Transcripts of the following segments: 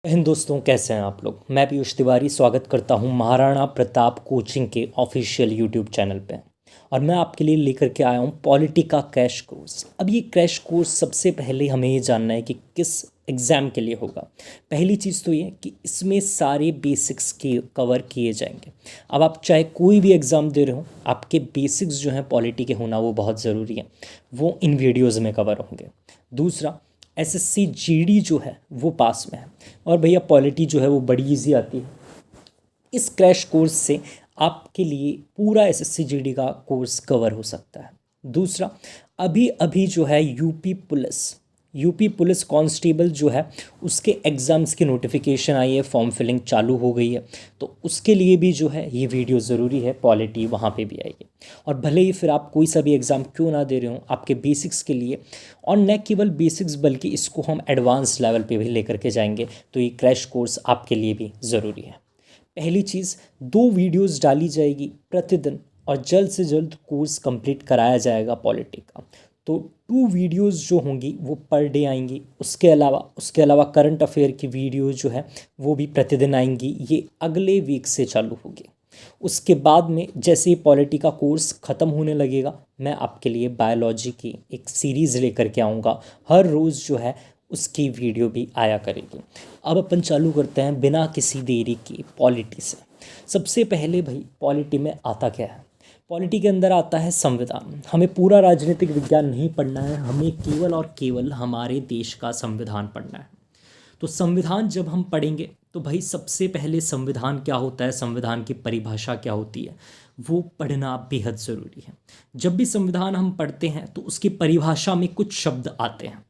हिंद दोस्तों, कैसे हैं आप लोग। मैं पीयूष तिवारी स्वागत करता हूं महाराणा प्रताप कोचिंग के ऑफिशियल यूट्यूब चैनल पे। और मैं आपके लिए लेकर के आया हूं पॉलिटी का क्रैश कोर्स। अब ये क्रैश कोर्स सबसे पहले हमें ये जानना है कि किस एग्ज़ाम के लिए होगा। पहली चीज़ तो ये कि इसमें सारे बेसिक्स के कवर किए जाएंगे। अब आप चाहे कोई भी एग्ज़ाम दे रहे हो, आपके बेसिक्स जो हैं पॉलिटी के होना वो बहुत ज़रूरी है, वो इन वीडियोज़ में कवर होंगे। दूसरा, एसएससी जीडी जो है वो पास में है, और भैया पॉलिटी जो है वो बड़ी इजी आती है। इस क्रैश कोर्स से आपके लिए पूरा एसएससी जीडी का कोर्स कवर हो सकता है। दूसरा, अभी अभी जो है यूपी पुलिस कांस्टेबल जो है उसके एग्ज़ाम्स की नोटिफिकेशन आई है, फॉर्म फिलिंग चालू हो गई है। तो उसके लिए भी जो है ये वीडियो ज़रूरी है, पॉलिटी वहाँ पे भी आएगी। और भले ही फिर आप कोई सा भी एग्ज़ाम क्यों ना दे रहे हो, आपके बेसिक्स के लिए, और न केवल बेसिक्स बल्कि इसको हम एडवांस लेवल पे भी लेकर के जाएंगे, तो ये क्रैश कोर्स आपके लिए भी ज़रूरी है। पहली चीज़, 2 वीडियोस डाली जाएगी प्रतिदिन, और जल्द से जल्द कोर्स कंप्लीट कराया जाएगा पॉलिटी का। तो 2 वीडियोस जो होंगी वो पर डे आएंगी। उसके अलावा करंट अफेयर की वीडियो जो है वो भी प्रतिदिन आएंगी। ये अगले वीक से चालू होगी। उसके बाद में जैसे ही पॉलिटी का कोर्स ख़त्म होने लगेगा, मैं आपके लिए बायोलॉजी की एक सीरीज़ लेकर के आऊँगा। हर रोज़ जो है उसकी वीडियो भी आया करेगी। अब अपन चालू करते हैं बिना किसी देरी की पॉलिटी से। सबसे पहले भाई, पॉलिटी में आता क्या है। पॉलिटी के अंदर आता है संविधान। हमें पूरा राजनीतिक विज्ञान नहीं पढ़ना है, हमें केवल और केवल हमारे देश का संविधान पढ़ना है। तो संविधान जब हम पढ़ेंगे तो भाई सबसे पहले संविधान क्या होता है, संविधान की परिभाषा क्या होती है, वो पढ़ना बेहद ज़रूरी है। जब भी संविधान हम पढ़ते हैं तो उसकी परिभाषा में कुछ शब्द आते हैं।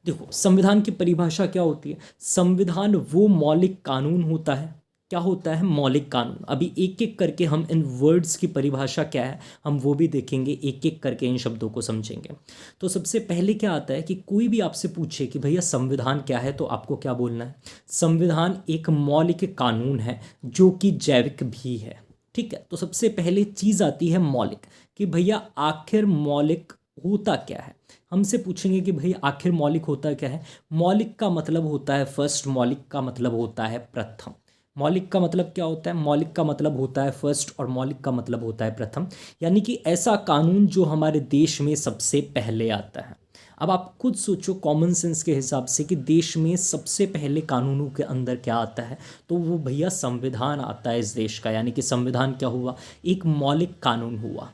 देखो, संविधान की परिभाषा क्या होती है। संविधान वो मौलिक कानून होता है। क्या होता है? मौलिक कानून। अभी एक एक करके हम इन वर्ड्स की परिभाषा क्या है हम वो भी देखेंगे, एक एक करके इन शब्दों को समझेंगे। तो सबसे पहले क्या आता है कि कोई भी आपसे पूछे कि भैया संविधान क्या है, तो आपको क्या बोलना है। संविधान एक मौलिक कानून है जो कि जैविक भी है। ठीक है, तो सबसे पहले चीज़ आती है मौलिक, कि भैया आखिर मौलिक होता क्या है। हमसे पूछेंगे कि भैया आखिर मौलिक होता क्या है। मौलिक का मतलब होता है फर्स्ट, मौलिक का मतलब होता है प्रथम। मौलिक का मतलब क्या होता है? मौलिक का मतलब होता है फर्स्ट, और मौलिक का मतलब होता है प्रथम। यानी कि ऐसा कानून जो हमारे देश में सबसे पहले आता है। अब आप खुद सोचो कॉमन सेंस के हिसाब से कि देश में सबसे पहले कानूनों के अंदर क्या आता है, तो वो भैया संविधान आता है इस देश का। यानी कि संविधान क्या हुआ? एक मौलिक कानून हुआ।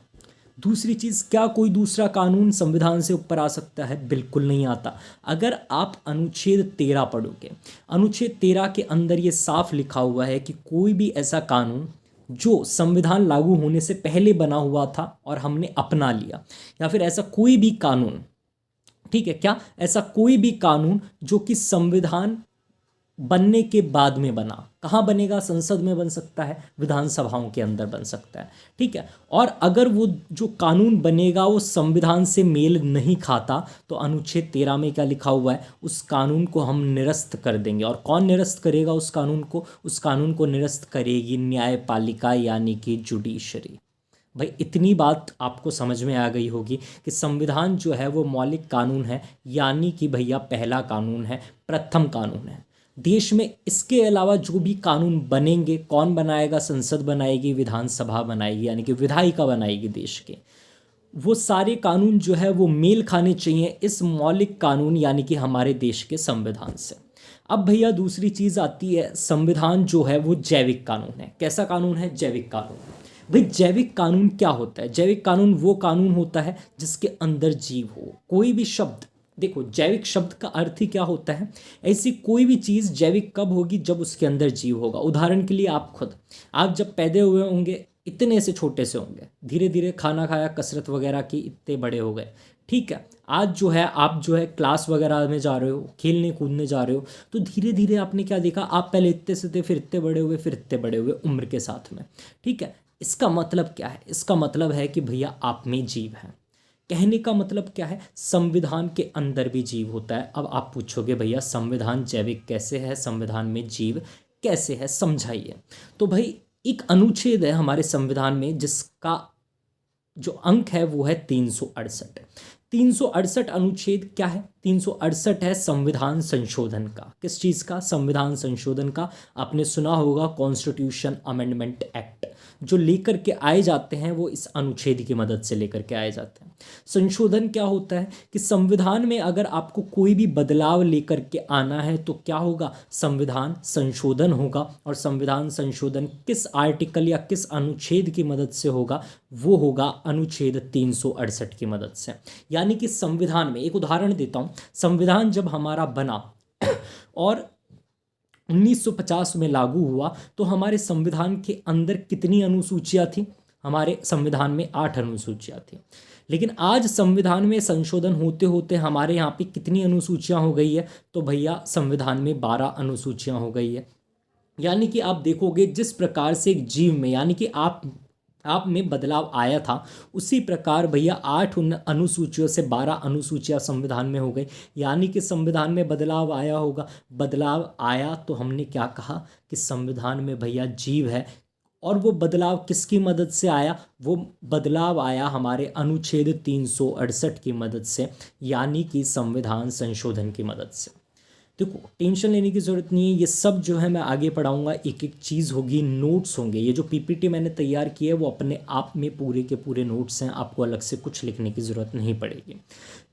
दूसरी चीज़, क्या कोई दूसरा कानून संविधान से ऊपर आ सकता है? बिल्कुल नहीं आता। अगर आप अनुच्छेद 13 पढ़ोगे, अनुच्छेद 13 के अंदर ये साफ लिखा हुआ है कि कोई भी ऐसा कानून जो संविधान लागू होने से पहले बना हुआ था और हमने अपना लिया, या फिर ऐसा कोई भी कानून, ठीक है क्या, ऐसा कोई भी कानून जो कि संविधान बनने के बाद में बना, कहाँ बनेगा? संसद में बन सकता है, विधानसभाओं के अंदर बन सकता है। ठीक है, और अगर वो जो कानून बनेगा वो संविधान से मेल नहीं खाता, तो अनुच्छेद 13 में क्या लिखा हुआ है, उस कानून को हम निरस्त कर देंगे। और कौन निरस्त करेगा उस कानून को? उस कानून को निरस्त करेगी न्यायपालिका, यानी कि जुडिशरी। भाई इतनी बात आपको समझ में आ गई होगी कि संविधान जो है वो मौलिक कानून है, यानी कि भैया पहला कानून है, प्रथम कानून है देश में। इसके अलावा जो भी कानून बनेंगे, कौन बनाएगा? संसद बनाएगी, विधानसभा बनाएगी, यानी कि विधायिका बनाएगी देश के। वो सारे कानून जो है वो मेल खाने चाहिए इस मौलिक कानून, यानी कि हमारे देश के संविधान से। अब भैया दूसरी चीज़ आती है, संविधान जो है वो जैविक कानून है। कैसा कानून है? जैविक कानून। भाई जैविक कानून क्या होता है? जैविक कानून वो कानून होता है जिसके अंदर जीव हो। कोई भी शब्द, देखो जैविक शब्द का अर्थ ही क्या होता है, ऐसी कोई भी चीज़ जैविक कब होगी? जब उसके अंदर जीव होगा। उदाहरण के लिए आप जब पैदा हुए होंगे इतने से छोटे से होंगे, धीरे धीरे खाना खाया, कसरत वगैरह की, इतने बड़े हो गए। ठीक है, आज जो है आप जो है क्लास वगैरह में जा रहे हो, खेलने कूदने जा रहे हो, तो धीरे धीरे आपने क्या देखा, आप पहले इतने से थे, फिर इतने बड़े हुए, फिर इतने बड़े हुए उम्र के साथ में। ठीक है, इसका मतलब क्या है? इसका मतलब है कि भैया आप में जीव है। कहने का मतलब क्या है? संविधान के अंदर भी जीव होता है। अब आप पूछोगे भैया संविधान जैविक कैसे है, संविधान में जीव कैसे है, समझाइए। तो भाई एक अनुच्छेद है हमारे संविधान में जिसका जो अंक है वो है 368। 368 अनुच्छेद क्या है? 368 है संविधान संशोधन का। किस चीज़ का? संविधान संशोधन का। आपने सुना होगा कॉन्स्टिट्यूशन अमेंडमेंट एक्ट। जो लेकर के आए जाते हैं वो इस अनुच्छेद की मदद से लेकर के आए जाते हैं। संशोधन क्या होता है कि संविधान में अगर आपको कोई भी बदलाव लेकर के आना है तो क्या होगा? संविधान संशोधन होगा। और संविधान संशोधन किस आर्टिकल या किस अनुच्छेद की मदद से होगा? वो होगा अनुच्छेद 368 की मदद से। यानी कि संविधान में, एक उदाहरण देता हूँ, संविधान जब हमारा बना और 1950 में लागू हुआ तो हमारे संविधान के अंदर कितनी अनुसूचियां थी? हमारे संविधान में 8 अनुसूचियां थी। लेकिन आज संविधान में संशोधन होते होते हमारे यहाँ पे कितनी अनुसूचियां हो गई है? तो भैया संविधान में 12 अनुसूचियां हो गई है। यानी कि आप देखोगे जिस प्रकार से एक जीव में, यानी कि आप में बदलाव आया था, उसी प्रकार भैया 8 अनुसूचियों से 12 अनुसूचियां संविधान में हो गई। यानी कि संविधान में बदलाव आया होगा। बदलाव आया तो हमने क्या कहा कि संविधान में भैया जीव है। और वो बदलाव किसकी मदद से आया? वो बदलाव आया हमारे अनुच्छेद 368 की मदद से, यानी कि संविधान संशोधन की मदद से। देखो, टेंशन लेने की ज़रूरत नहीं है। ये सब जो है मैं आगे पढ़ाऊंगा, एक एक चीज़ होगी, नोट्स होंगे। ये जो पीपीटी मैंने तैयार की है वो अपने आप में पूरे के पूरे नोट्स हैं, आपको अलग से कुछ लिखने की ज़रूरत नहीं पड़ेगी।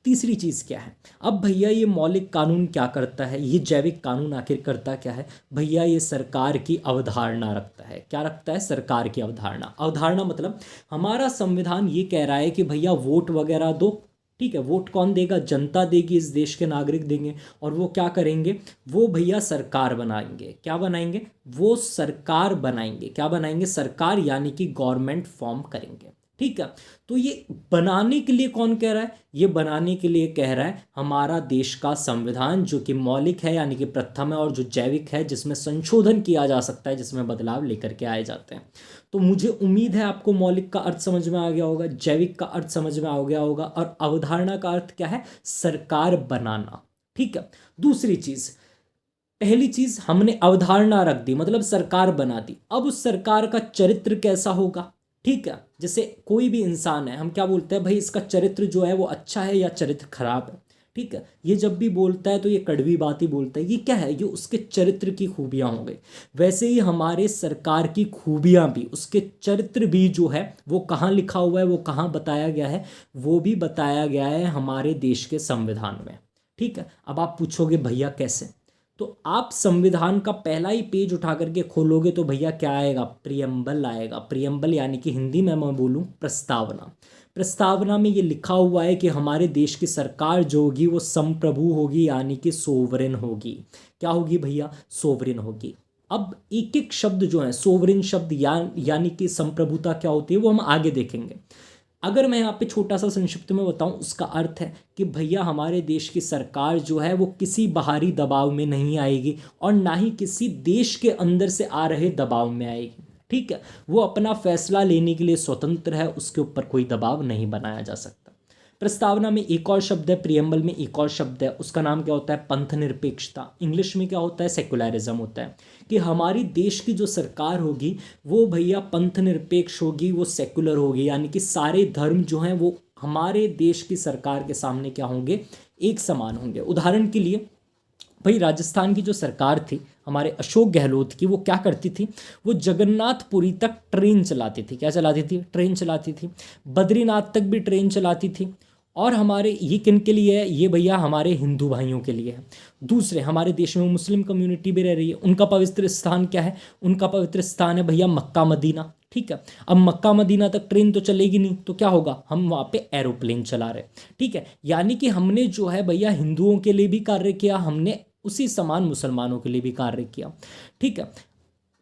तीसरी चीज़ क्या है? अब भैया ये मौलिक कानून क्या करता है? ये जैविक कानून आखिर करता क्या है? भैया ये सरकार की अवधारणा रखता है। क्या रखता है? सरकार की अवधारणा। अवधारणा मतलब हमारा संविधान ये कह रहा है कि भैया वोट वगैरह दो, ठीक है। वोट कौन देगा? जनता देगी, इस देश के नागरिक देंगे। और वो क्या करेंगे? वो भैया सरकार बनाएंगे। क्या बनाएंगे? वो सरकार बनाएंगे। क्या बनाएंगे? सरकार, यानी कि गवर्नमेंट फॉर्म करेंगे, ठीक है। तो ये बनाने के लिए कौन कह रहा है? ये बनाने के लिए कह रहा है हमारा देश का संविधान, जो कि मौलिक है यानी कि प्रथम है, और जो जैविक है, जिसमें संशोधन किया जा सकता है, जिसमें बदलाव लेकर के आए जाते हैं। तो मुझे उम्मीद है आपको मौलिक का अर्थ समझ में आ गया होगा, जैविक का अर्थ समझ में आ गया होगा, और अवधारणा का अर्थ क्या है? सरकार बनाना, ठीक है। दूसरी चीज, पहली चीज हमने अवधारणा रख दी, मतलब सरकार बना दी। अब उस सरकार का चरित्र कैसा होगा? ठीक है। जैसे कोई भी इंसान है, हम क्या बोलते हैं? भाई इसका चरित्र जो है वो अच्छा है या चरित्र खराब है, ठीक है। ये जब भी बोलता है तो ये कड़वी बात ही बोलता है। ये क्या है? ये उसके चरित्र की खूबियां हो गई। वैसे ही हमारे सरकार की खूबियां भी, उसके चरित्र भी जो है वो कहाँ लिखा हुआ है, वो कहाँ बताया गया है? वो भी बताया गया है हमारे देश के संविधान में, ठीक है। अब आप पूछोगे भैया कैसे? तो आप संविधान का पहला ही पेज उठा करके खोलोगे तो भैया क्या आएगा? प्रियम्बल आएगा। प्रियम्बल यानी कि हिंदी में मैं बोलूँ प्रस्तावना। प्रस्तावना में ये लिखा हुआ है कि हमारे देश की सरकार जो होगी वो संप्रभु होगी, यानी कि सोवरेन होगी। क्या होगी भैया? सोवरेन होगी। अब एक एक शब्द जो है, सोवरेन शब्द यानी कि संप्रभुता क्या होती है वो हम आगे देखेंगे। अगर मैं यहाँ पे छोटा सा संक्षिप्त में बताऊं, उसका अर्थ है कि भैया हमारे देश की सरकार जो है वो किसी बाहरी दबाव में नहीं आएगी, और ना ही किसी देश के अंदर से आ रहे दबाव में आएगी, ठीक है। वो अपना फैसला लेने के लिए स्वतंत्र है, उसके ऊपर कोई दबाव नहीं बनाया जा सकता। प्रस्तावना में एक और शब्द है, प्रियम्बल में एक और शब्द है, उसका नाम क्या होता है? पंथ निरपेक्षता। इंग्लिश में क्या होता है? सेकुलरिज्म होता है। कि हमारी देश की जो सरकार होगी वो भैया पंथ निरपेक्ष होगी, वो सेकुलर होगी, यानी कि सारे धर्म जो हैं वो हमारे देश की सरकार के सामने क्या होंगे? एक समान होंगे। उदाहरण के लिए भाई राजस्थान की जो सरकार थी हमारे अशोक गहलोत की, वो क्या करती थी? वो जगन्नाथपुरी तक ट्रेन चलाती थी। क्या चलाती थी? ट्रेन चलाती थी। बद्रीनाथ तक भी ट्रेन चलाती थी। और हमारे ये किन के लिए है? ये भैया हमारे हिंदू भाइयों के लिए है। दूसरे, हमारे देश में मुस्लिम कम्युनिटी भी रह रही है, उनका पवित्र स्थान क्या है? उनका पवित्र स्थान है भैया मक्का मदीना, ठीक है। अब मक्का मदीना तक ट्रेन तो चलेगी नहीं, तो क्या होगा? हम वहाँ पे एरोप्लेन चला रहे, ठीक है। यानी कि हमने जो है भैया हिंदुओं के लिए भी कार्य किया, हमने उसी समान मुसलमानों के लिए भी कार्य किया, ठीक है।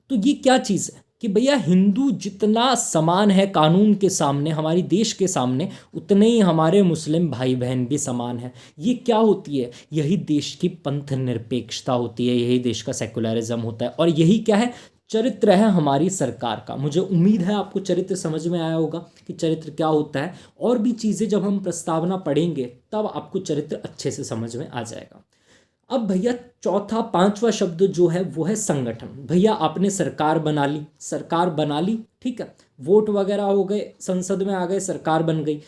तो ये क्या चीज़ है कि भैया हिंदू जितना समान है कानून के सामने, हमारी देश के सामने, उतने ही हमारे मुस्लिम भाई बहन भी समान है। ये क्या होती है? यही देश की पंथ निरपेक्षता होती है, यही देश का सेकुलरिज्म होता है, और यही क्या है? चरित्र है हमारी सरकार का। मुझे उम्मीद है आपको चरित्र समझ में आया होगा कि चरित्र क्या होता है। और भी चीज़ें जब हम प्रस्तावना पढ़ेंगे तब आपको चरित्र अच्छे से समझ में आ जाएगा। अब भैया चौथा, पांचवा शब्द जो है वो है संगठन। भैया आपने सरकार बना ली, सरकार बना ली, ठीक है। वोट वगैरह हो गए, संसद में आ गए, सरकार बन गई।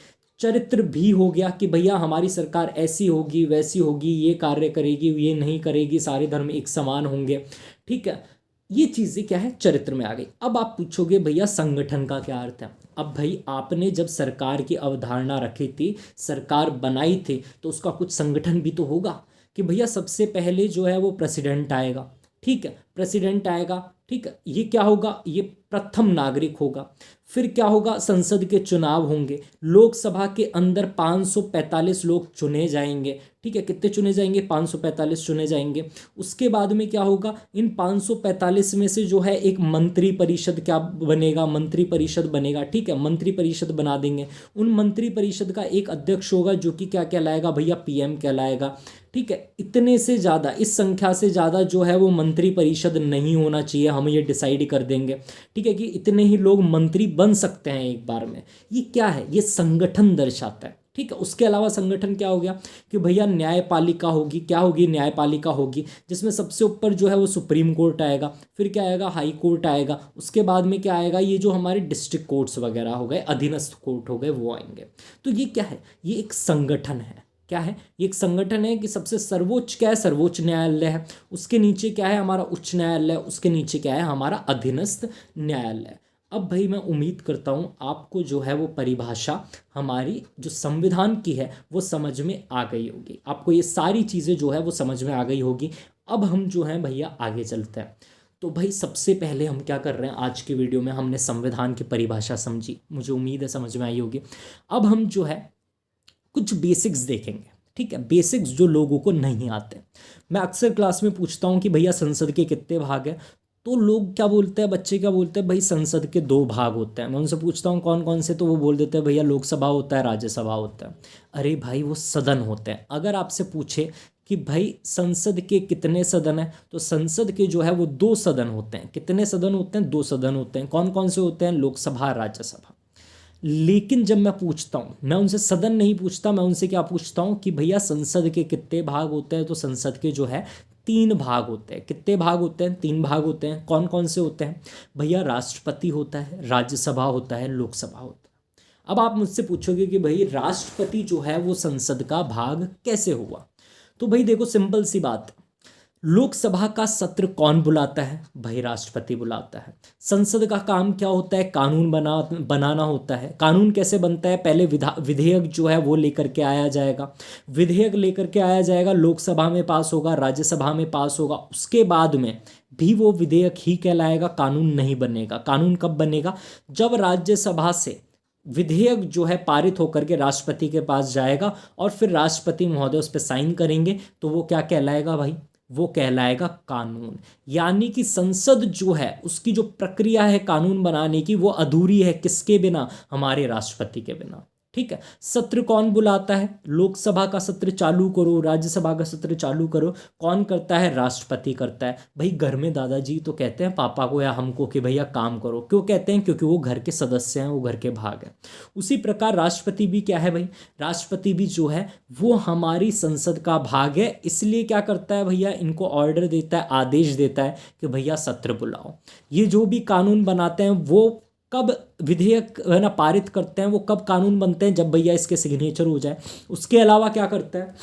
चरित्र भी हो गया कि भैया हमारी सरकार ऐसी होगी वैसी होगी, ये कार्य करेगी ये नहीं करेगी, सारे धर्म एक समान होंगे, ठीक है। ये चीज़ें क्या है, चरित्र में आ गई। अब आप पूछोगे भैया संगठन का क्या अर्थ है। अब भाई आपने जब सरकार की अवधारणा रखी थी, सरकार बनाई थी, तो उसका कुछ संगठन भी तो होगा कि भैया सबसे पहले जो है वो प्रेसिडेंट आएगा, ठीक है, प्रेसिडेंट आएगा, ठीक है, ये क्या होगा, ये प्रथम नागरिक होगा। फिर क्या होगा, संसद के चुनाव होंगे, लोकसभा के अंदर 545 लोग चुने जाएंगे, ठीक है, कितने चुने जाएंगे, 545 चुने जाएंगे। उसके बाद में क्या होगा, इन 545 में से जो है एक मंत्री परिषद क्या बनेगा, मंत्री परिषद बनेगा, ठीक है, मंत्री परिषद बना देंगे। उन मंत्री परिषद का एक अध्यक्ष होगा जो कि क्या कहलाएगा भैया, पीएम कहलाएगा, ठीक है। इतने से ज़्यादा, इस संख्या से ज़्यादा जो है वो मंत्री परिषद नहीं होना चाहिए, हम ये डिसाइड कर देंगे, ठीक है, कि इतने ही लोग मंत्री बन सकते हैं एक बार में। ये क्या है, ये संगठन दर्शाता है, ठीक है। उसके अलावा संगठन क्या हो गया कि भैया न्यायपालिका होगी, क्या होगी, न्यायपालिका होगी, जिसमें सबसे ऊपर जो है वो सुप्रीम कोर्ट आएगा, फिर क्या आएगा, हाई कोर्ट आएगा, उसके बाद में क्या आएगा, ये जो हमारे डिस्ट्रिक्ट कोर्ट्स वगैरह हो गए, अधीनस्थ कोर्ट हो गए, वो आएंगे। तो ये क्या है, ये एक संगठन है, क्या है, ये एक संगठन है कि सबसे सर्वोच्च क्या है, सर्वोच्च न्यायालय है, उसके नीचे क्या है हमारा उच्च न्यायालय, उसके नीचे क्या है हमारा अधीनस्थ न्यायालय। अब भाई मैं उम्मीद करता हूँ आपको जो है वो परिभाषा हमारी जो संविधान की है वो समझ में आ गई होगी, आपको ये सारी चीज़ें जो है वो समझ में आ गई होगी। अब हम जो हैं भैया आगे चलते हैं। तो भाई सबसे पहले हम क्या कर रहे हैं, आज की वीडियो में हमने संविधान की परिभाषा समझी, मुझे उम्मीद है समझ में आई होगी। अब हम जो है कुछ बेसिक्स देखेंगे, ठीक है, बेसिक्स जो लोगों को नहीं आते। मैं अक्सर क्लास में पूछता हूँ कि भैया संसद के कितने भाग हैं, तो लोग क्या बोलते हैं, बच्चे क्या बोलते हैं, भाई संसद के 2 भाग होते हैं। मैं उनसे पूछता हूँ कौन कौन से, तो वो बोल देते हैं भैया लोकसभा होता है, राज्यसभा होता है। अरे भाई वो सदन होते हैं। अगर आपसे पूछे कि भाई संसद के कितने सदन हैं, तो संसद के जो है वो 2 सदन होते हैं। कितने सदन होते हैं, 2 सदन होते हैं। कौन कौन से होते हैं, लोकसभा, राज्यसभा। लेकिन जब मैं पूछता हूँ, मैं उनसे सदन नहीं पूछता, मैं उनसे क्या पूछता हूँ कि भैया संसद के कितने भाग होते हैं, तो संसद के जो है 3 भाग होते हैं। कितने भाग होते हैं, 3 भाग होते हैं। कौन कौन से होते हैं भैया, राष्ट्रपति होता है, राज्यसभा होता है, लोकसभा होता है। अब आप मुझसे पूछोगे कि भाई राष्ट्रपति जो है वो संसद का भाग कैसे हुआ, तो भाई देखो सिंपल सी बात, लोकसभा का सत्र कौन बुलाता है, भाई राष्ट्रपति बुलाता है। संसद का काम क्या होता है, कानून बनाना होता है। कानून कैसे बनता है, पहले विधेयक जो है वो लेकर के आया जाएगा, विधेयक लेकर के आया जाएगा, लोकसभा में पास होगा, राज्यसभा में पास होगा, उसके बाद में भी वो विधेयक ही कहलाएगा, कानून नहीं बनेगा। कानून कब बनेगा, जब राज्यसभा से विधेयक जो है पारित होकर के राष्ट्रपति के पास जाएगा और फिर राष्ट्रपति महोदय उस पर साइन करेंगे, तो वो क्या कहलाएगा भाई, वो कहलाएगा कानून। यानी कि संसद जो है उसकी जो प्रक्रिया है कानून बनाने की, वो अधूरी है, किसके बिना, हमारे राष्ट्रपति के बिना, ठीक है। सत्र कौन बुलाता है, लोकसभा का सत्र चालू करो, राज्यसभा का सत्र चालू करो, कौन करता है, राष्ट्रपति करता है। भाई घर में दादाजी तो कहते हैं पापा को या हमको कि भैया काम करो, क्यों कहते हैं, क्योंकि वो घर के सदस्य हैं, वो घर के भाग हैं। उसी प्रकार राष्ट्रपति भी क्या है भाई, राष्ट्रपति भी जो है वो हमारी संसद का भाग है। इसलिए क्या करता है भैया, इनको ऑर्डर देता है, आदेश देता है कि भैया सत्र बुलाओ। ये जो भी कानून बनाते हैं वो कब विधेयक है ना पारित करते हैं, वो कब कानून बनते हैं, जब भैया इसके सिग्नेचर हो जाए। उसके अलावा क्या करता है,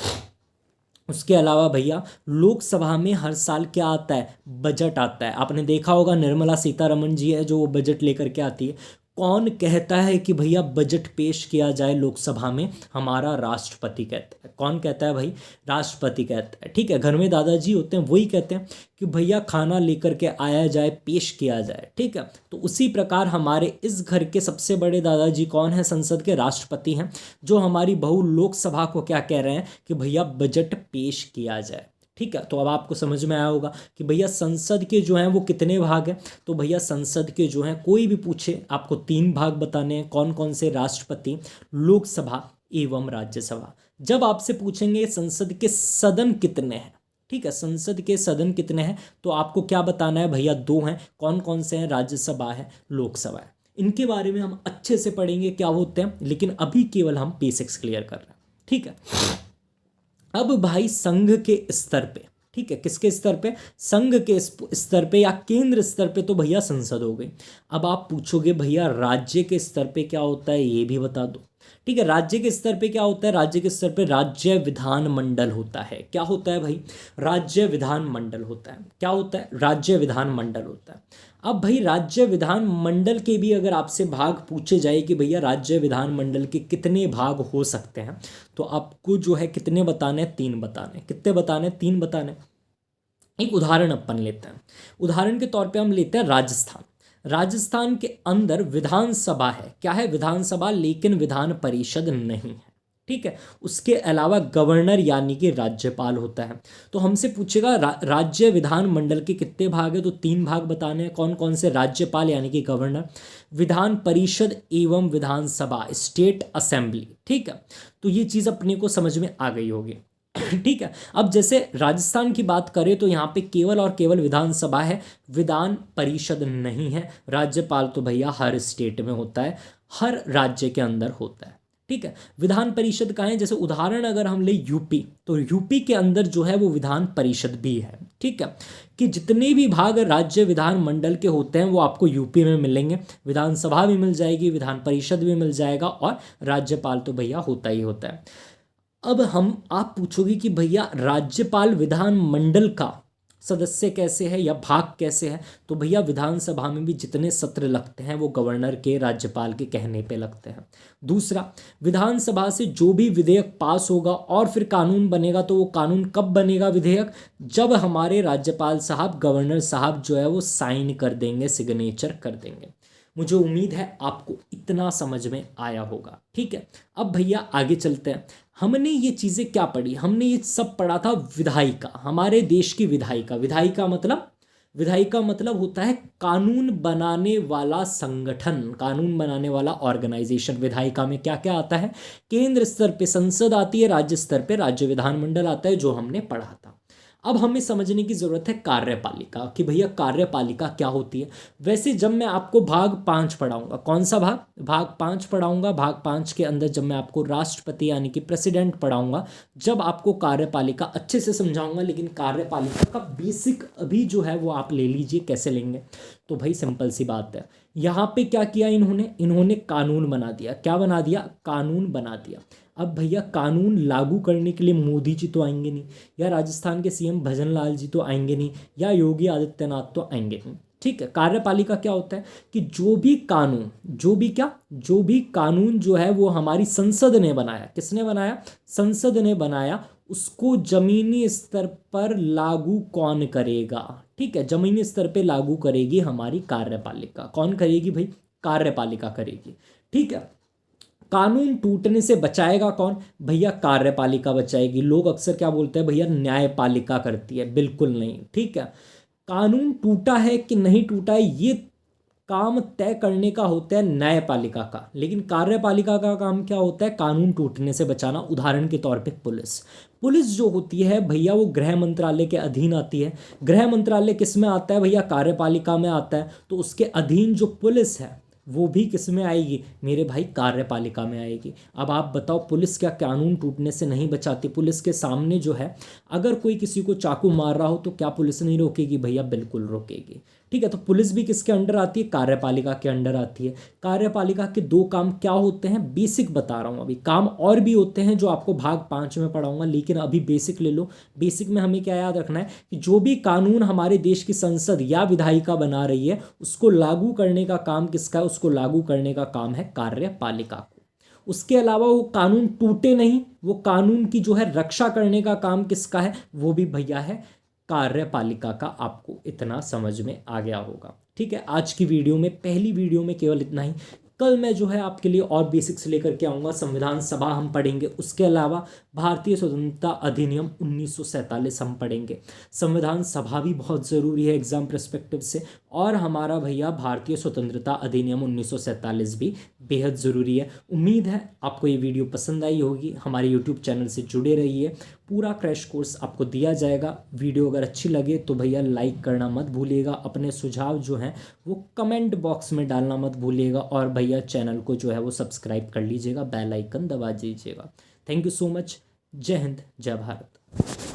उसके अलावा भैया लोकसभा में हर साल क्या आता है, बजट आता है। आपने देखा होगा निर्मला सीतारमण जी है जो वो बजट लेकर के आती है। कौन कहता है कि भैया बजट पेश किया जाए लोकसभा में, हमारा राष्ट्रपति कहता है। कौन कहता है भाई, राष्ट्रपति कहता है, ठीक है। घर में दादाजी होते हैं वही कहते हैं कि भैया खाना लेकर के आया जाए, पेश किया जाए, ठीक है। तो उसी प्रकार हमारे इस घर के सबसे बड़े दादाजी कौन है, संसद के राष्ट्रपति हैं, जो हमारी बहु लोकसभा को क्या कह रहे हैं कि भैया बजट पेश किया जाए, ठीक है। तो अब आपको समझ में आया होगा कि भैया संसद के जो हैं वो कितने भाग हैं। तो भैया संसद के जो हैं, कोई भी पूछे आपको 3 भाग बताने हैं। कौन कौन से, राष्ट्रपति, लोकसभा एवं राज्यसभा। जब आपसे पूछेंगे संसद के सदन कितने हैं, ठीक है, संसद के सदन कितने हैं, तो आपको क्या बताना है भैया, 2 हैं। कौन कौन से हैं, राज्यसभा है, लोकसभा है। इनके बारे में हम अच्छे से पढ़ेंगे क्या होते हैं, लेकिन अभी केवल हम बेसिक्स क्लियर कर रहे हैं, ठीक है। अब भाई संघ के स्तर पे, ठीक है, किसके स्तर पे, संघ के स्तर पे या केंद्र स्तर पे, तो भैया संसद हो गई। अब आप पूछोगे भैया राज्य के स्तर पे क्या होता है, ये भी बता दो। ठीक है। राज्य के स्तर पे क्या होता है? राज्य के स्तर पे राज्य विधानमंडल होता है। क्या होता है भाई? राज्य विधानमंडल होता है। क्या होता है? राज्य विधानमंडल होता है। अब भाई राज्य विधानमंडल के भी अगर आपसे भाग पूछे जाए कि भैया राज्य विधानमंडल के कितने भाग हो सकते हैं, तो आपको जो है कितने बताने? 3 बताने। कितने बताने? 3 बताने। एक उदाहरण अपन लेते हैं। उदाहरण के तौर पे हम लेते हैं राजस्थान। राजस्थान के अंदर विधानसभा है। क्या है? विधानसभा, लेकिन विधान परिषद नहीं है। ठीक है। उसके अलावा गवर्नर यानी कि राज्यपाल होता है। तो हमसे पूछेगा राज्य विधान मंडल के कितने भाग है, तो 3 भाग बताने हैं। कौन कौन से? राज्यपाल यानी कि गवर्नर, विधान परिषद एवं विधानसभा स्टेट असेंबली। ठीक है। तो ये चीज़ अपने को समझ में आ गई होगी। ठीक है। अब जैसे राजस्थान की बात करें तो यहाँ पे केवल और केवल विधानसभा है, विधान परिषद नहीं है। राज्यपाल तो भैया हर स्टेट में होता है, हर राज्य के अंदर होता है। ठीक है। विधान परिषद कहाँ है? जैसे उदाहरण अगर हम ले यूपी, तो यूपी के अंदर जो है वो विधान परिषद भी है। ठीक है। कि जितने भी भाग राज्य विधान मंडल के होते हैं वो आपको यूपी में मिलेंगे। विधानसभा भी मिल जाएगी, विधान परिषद भी मिल जाएगा, और राज्यपाल तो भैया होता ही होता है। अब आप पूछोगे कि भैया राज्यपाल विधानमंडल का सदस्य कैसे है या भाग कैसे है, तो भैया विधानसभा में भी जितने सत्र लगते हैं वो गवर्नर के, राज्यपाल के कहने पे लगते हैं। दूसरा, विधानसभा से जो भी विधेयक पास होगा और फिर कानून बनेगा, तो वो कानून कब बनेगा विधेयक? जब हमारे राज्यपाल साहब, गवर्नर साहब जो है वो साइन कर देंगे, सिग्नेचर कर देंगे। मुझे उम्मीद है आपको इतना समझ में आया होगा। ठीक है। अब भैया आगे चलते हैं। हमने ये चीज़ें क्या पढ़ी? हमने ये सब पढ़ा था विधायिका, हमारे देश की विधायिका। विधायिका मतलब होता है कानून बनाने वाला संगठन, कानून बनाने वाला ऑर्गेनाइजेशन। विधायिका में क्या क्या आता है? केंद्र स्तर पे संसद आती है, राज्य स्तर पे राज्य विधानमंडल आता है, जो हमने पढ़ा था। अब हमें समझने की जरूरत है कार्यपालिका, कि भैया कार्यपालिका क्या होती है। वैसे जब मैं आपको भाग 5 पढ़ाऊंगा, कौन सा भाग? भाग 5 पढ़ाऊंगा। भाग 5 के अंदर जब मैं आपको राष्ट्रपति यानी कि प्रेसिडेंट पढ़ाऊंगा, जब आपको कार्यपालिका अच्छे से समझाऊंगा, लेकिन कार्यपालिका का बेसिक अभी जो है वो आप ले लीजिए। कैसे लेंगे? तो भाई सिंपल सी बात है, यहाँ पे क्या किया इन्होंने कानून बना दिया। क्या बना दिया? कानून बना दिया। अब भैया कानून लागू करने के लिए मोदी जी तो आएंगे नहीं, या राजस्थान के सीएम भजन लाल जी तो आएंगे नहीं, या योगी आदित्यनाथ तो आएंगे नहीं। ठीक है। कार्यपालिका क्या होता है कि जो भी कानून जो है वो हमारी संसद ने बनाया। किसने बनाया? संसद ने बनाया। उसको जमीनी स्तर पर लागू कौन करेगा? ठीक है। जमीनी स्तर पे लागू करेगी हमारी कार्यपालिका। कौन करेगी भाई? कार्यपालिका करेगी। ठीक है। कानून टूटने से बचाएगा कौन? भैया कार्यपालिका बचाएगी। लोग अक्सर क्या बोलते हैं? भैया न्यायपालिका करती है। बिल्कुल नहीं। ठीक है। कानून टूटा है कि नहीं टूटा है, ये काम तय करने का होता है न्यायपालिका का, लेकिन कार्यपालिका का काम क्या होता है? कानून टूटने से बचाना। उदाहरण के तौर पे पुलिस जो होती है भैया वो गृह मंत्रालय के अधीन आती है। गृह मंत्रालय किस में आता है भैया? कार्यपालिका में आता है। तो उसके अधीन जो पुलिस है वो भी किस में आएगी मेरे भाई? कार्यपालिका में आएगी। अब आप बताओ, पुलिस क्या कानून टूटने से नहीं बचाती? पुलिस के सामने जो है अगर कोई किसी को चाकू मार रहा हो तो क्या पुलिस नहीं रोकेगी? भैया बिल्कुल रोकेगी। ठीक है। तो पुलिस भी किसके अंडर आती है? कार्यपालिका के अंडर आती है। कार्यपालिका के 2 काम क्या होते हैं? बेसिक बता रहा हूँ अभी। काम और भी होते हैं जो आपको भाग 5 में पढ़ाऊंगा, लेकिन अभी बेसिक ले लो। बेसिक में हमें क्या याद रखना है कि जो भी कानून हमारे देश की संसद या विधायिका बना रही है, उसको लागू करने का काम किसका है? उसको लागू करने का काम है कार्यपालिका को। उसके अलावा वो कानून टूटे नहीं, वो कानून की जो है रक्षा करने का काम किसका है? वो भी भैया है कार्यपालिका का। आपको इतना समझ में आ गया होगा। ठीक है। आज की वीडियो में, पहली वीडियो में केवल इतना ही। कल मैं जो है आपके लिए और बेसिक्स लेकर के आऊँगा। संविधान सभा हम पढ़ेंगे, उसके अलावा भारतीय स्वतंत्रता अधिनियम 1947 हम पढ़ेंगे। संविधान सभा भी बहुत ज़रूरी है एग्जाम पर्सपेक्टिव से, और हमारा भैया भारतीय स्वतंत्रता अधिनियम 1947 भी बेहद ज़रूरी है। उम्मीद है आपको ये वीडियो पसंद आई होगी। हमारे यूट्यूब चैनल से जुड़े रहिए, पूरा क्रैश कोर्स आपको दिया जाएगा। वीडियो अगर अच्छी लगे तो भैया लाइक करना मत भूलिएगा। अपने सुझाव जो हैं वो कमेंट बॉक्स में डालना मत भूलिएगा, और भैया चैनल को जो है वो सब्सक्राइब कर लीजिएगा, बेल आइकन दबा दीजिएगा। Thank you so much. जय हिंद, जय भारत।